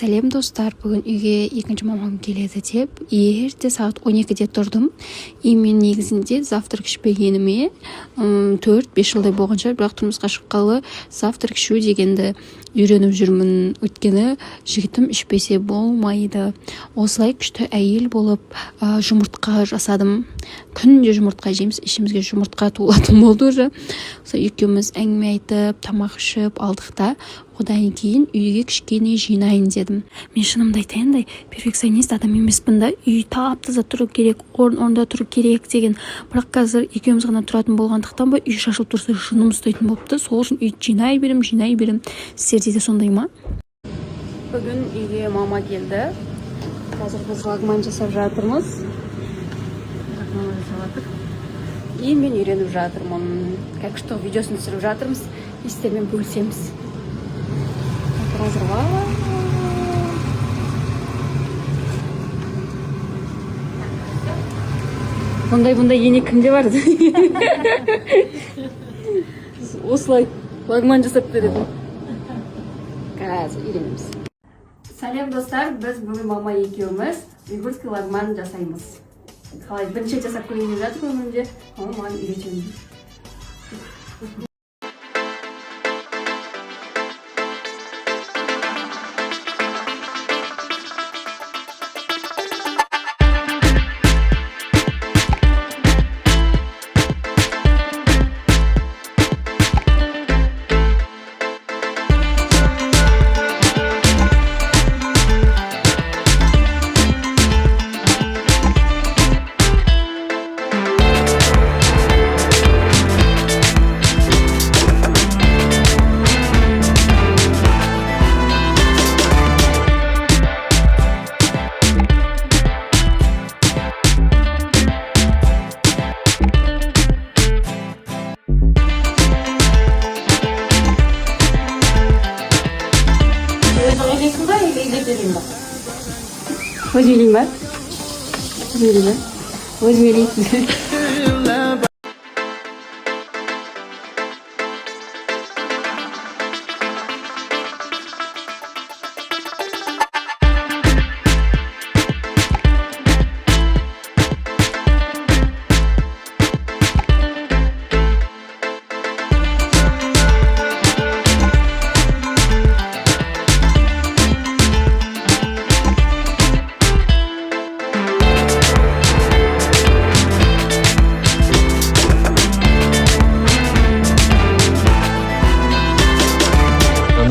Сәлем достар, бүгін үйге екінші мамам келеді деп ерте сағат 12-де тұрдым. Мен негізінде завтрак ішпегеніме 4-5 жылдай болған шығар, бірақ тұрмысқа шыққалы завтрак ішу дегенді үйреніп жүрмін. Өйткені жігітім ішпесе болмайды. Осылай күшті әйел болып жұмыртқа жасадым. Күнде жұмыртқа жейміз, ішімізге жұмыртқа толатын болды уже. Екеуміз әңгіме айтып, тамақ ішіп алдық та, одан кейін үйге кішкене жинайын дедім. Мен шынымды айтайын, перфекционист адам емеспін да, үй тап-таза тұру керек, орында тұру керек деген. Бірақ қазір екеуміз ғана тұратын болғандықтан ба, үй шашылып тұрса жыным ұстайтын болыпты. Сол үшін үй жинай берем. Сіздерде де сондай ма? Бүгін үйге мама келді. Қазір біз лагман жасап жатырмыз. И мен үйреніп жатырмын. Как что видеосын түсіріп жатырмыз. Сіздермен бөлісеміз. Бұндай ене кімде бар? Осылай лагман жасап береді. Қазір үйренеміз. Сәлем достар, біз бүгін мама екеуміз игурский лагман жасаймыз. Қалай бірінші жасап көрейін деп жатыр, өмірімде мама маған үйретеді. Возьмелейін ба? Возьмелейін.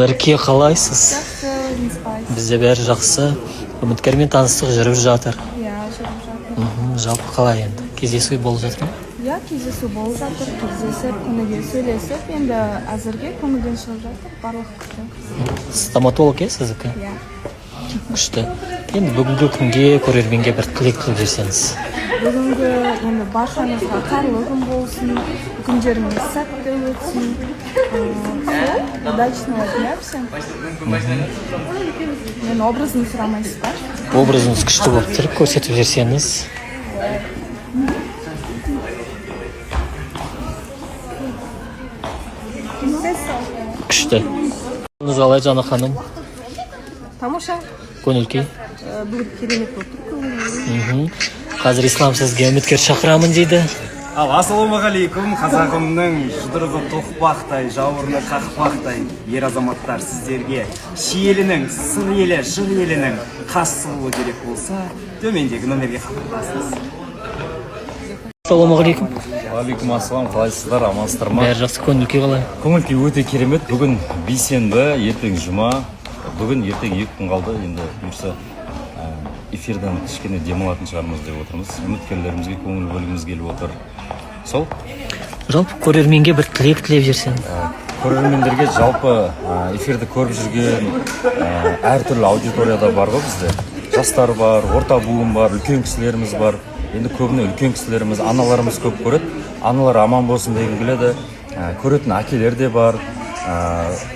Нұрке, қалайсыз? Бізде бәрі жақсы. Үміткермен таныстық жүріп жатыр. Жүріп жатыр. Жалпы қалай енді? Кездесу болып жатыр ма? Кездесу болып жатыр. Кездесіп, күніге сөйлесіп, енді әзірге көңілден шығып жатыр. Барлық күшті. Стоматолог сіздікі? Күшті. Енді бүгінгі күнге көрерменге бір тілек тілеп жіберсеңіз. Бүгінгі енді баршаңызға қайырлы күн болсын, күндеріңіз сәтті өтсін. Удачного дня всем. Мен образын сұрамайсыз ба? Образыңыз күшті болып тұр, көрсетіп жіберсеңіз. Күшті. Қалай Жана ханым? Тамаша. Көңіл-күй? Бүгін керемет болып тұр. Қазір ислам сізге үміткер шақырамын дейді. Ассалаумағалейкум, қазағымның жұдырығы тоқпақтай, жауырыны қақпақтай ер азаматтар, сіздерге шиелінің, сыр елі, жыр елінің қас сұлуы керек болса, төмендегі номерге хабарласыңыз. Ассалаумағалейкум. Уағалейкум ассалам, қалайсыздар, амансыздар ма? Бәрі жақсы, көңіл-күй қалай? Көңіл-күй өте керемет. Бүгін бейсенбі, ертең жұма. Бүгін ертең 2 күн қалды. Енді бұйырса эфирдан кішкене демалатын шығармыз деп отырмыз. Үміткерлерімізге көңіл бөлгіміз келіп отыр. Сол? Жалпы көрерменге бір тілек тілеп жүрсең. Көрермендерге жалпы эфирді көріп жүрген әртүрлі аудиторияда бар ғой бізде. Жастар бар, орта буын бар, үлкен кісілеріміз бар. Енді көбіне үлкен кісілеріміз, аналарымыз көп көреді. Аналар аман болсын деген келеді. Көретін әкелер де бар.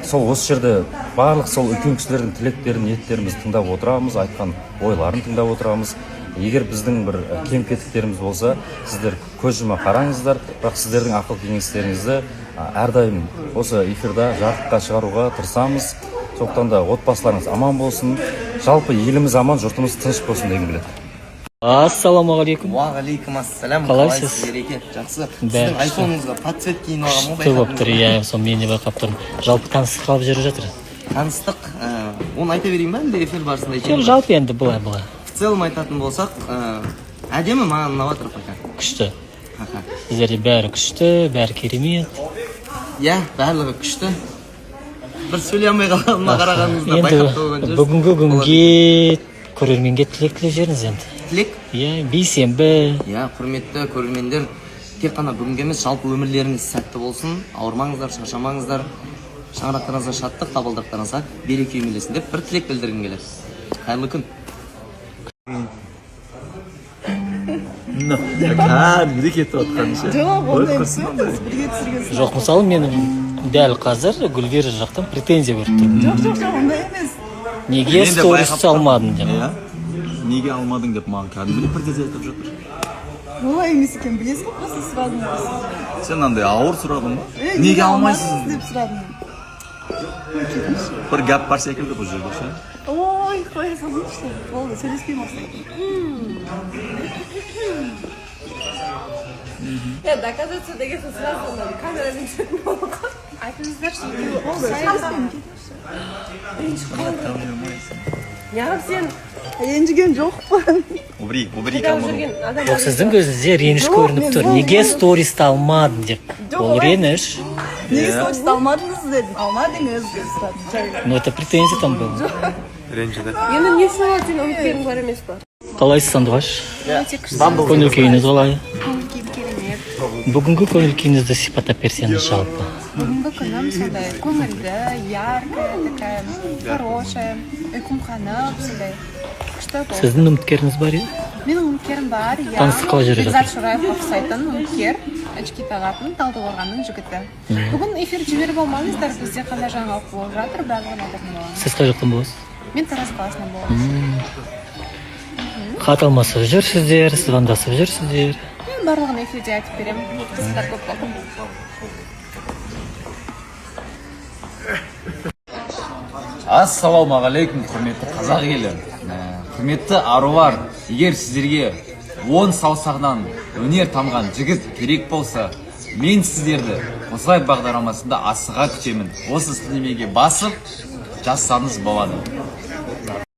Сол осы жерде барлық сол үлкен кісілердің тілектерін, ниеттерімізді тыңдап отырамыз, айтқан ойларын тыңдап отырамыз. Егер біздің бір кем-кетіктеріміз болса, сіздер көз жұма қараңыздар, бірақ сіздердің ақыл кеңестеріңізді әрдайым осы эфирда жарыққа шығаруға тырысамыз. сондықтан да отбасыларыңыз аман болсын, жалпы еліміз аман, жұртымыз тыныш болсын дегім келеді. Ассалаумағалейкум. Уағалейкум ассалам. Қалайсыз? Ереке, жақсы. Бәрі Сіздің айфоныңызға подсвет кейін алған ғой, Күшті болып тұр, иә, соны мен де байқап тұрмын. Жалпы таныстық алып жүріп жатыр. Таныстық, оны айта берейін ба, енді эфир барысында Жоқ, айтайын ба? жалпы енді былай. В целом айтатын болсақ, әдемі, маған ұнап жатыр пока. Күшті. Аха. Сіздерде бәрі күшті, бәрі керемет. Иә, барлығы күшті. Бір сөйлей алмай қалғаныма қарағаныңызда Енді байқап болған жүрсіз. бүгінгі күнге көрерменге тілек тілеп жіберіңіз енді. Тілек? Иә, бейсенбі. Иә, құрметті көрермендер, тек қана бүгінгі емес, жалпы өмірлеріңіз сәтті болсын, ауырмаңыздар, шаршамаңыздар, шаңырақтарыңызға шаттық, табалдырықтарыңызға береке үймелесін деп бір тілек білдіргім келеді. Қайырлы күн. Кәдімгідей кетіп жатқан ше. Жоқ, мысалы мен дәл қазір Гүлвира жақтан претензия көріп тұрмын. Жоқ, ондай емес. Неге сторис салмадың деп. Иә. Неге алмадың деп маған кәдімгідей претензия айтып жатыр. Олай емес екен, білесіз ғой, просто сұрадым. Сен андай ауыр сұрадың ба? Неге алмайсыз деп сұрадым. Бір гәп бар секілді бұл жерде ше. Ой, қоя салыңызшы. Болды, сөйлеспеймін осылай. Доказывается деген соң сразу камерамен түсетін болып қалды. Айтыңыздаршы, неғып сен Ренжіген жоқпын. Обри қидалып жүрген адам Жоқ, сіздің көзіңізде реніш көрініп тұр. Неге стористі алмадың деп. Ол реніш. Неге стористі алмадыңыз дедім. Алмадыңыз деп сұрадым. Ну, это претензия там был. енді не сауат сен үміткерің бар емес па? Қалайсыз, Сандуғаш? Көңіл күйіңіз қалай? Бүгінгі көңіл күйіңізді сипаттап берсеңіз жалпы. Бүгінгі күнім сондай көңілді, яркая, такая хорошая, ұйқым қанып, сондай күшті болды. Сіздің үміткеріңіз бар еді? Менің үміткерім бар, иә. Таныстыққа жүріп жатыр. Бекзат Шораевқа ұқсайтын үміткер, очки тағатын Талдықорғанның жігіті. Бүгін эфир жіберіп алмаңыздар, бізде қандай жаңалық болып жатыр, барлығын айтатын боламын. Сіз қай жақтан боласыз? Мен Тараз қаласынан боламын. Хат алмасып жүрсіздер, звондасып жүрсіздер. Мен барлығын эфирде айтып беремін. Қыздар көп болды. Ассалаумағалейкум, құрметті қазақ елі. Құрметті арулар, егер сіздерге 10 саусағынан өнер тамған жігіт керек болса, мен сіздерді осылай бағдарламасында асыға күтемін. Осы сілтемеге басып жазсаңыз болады.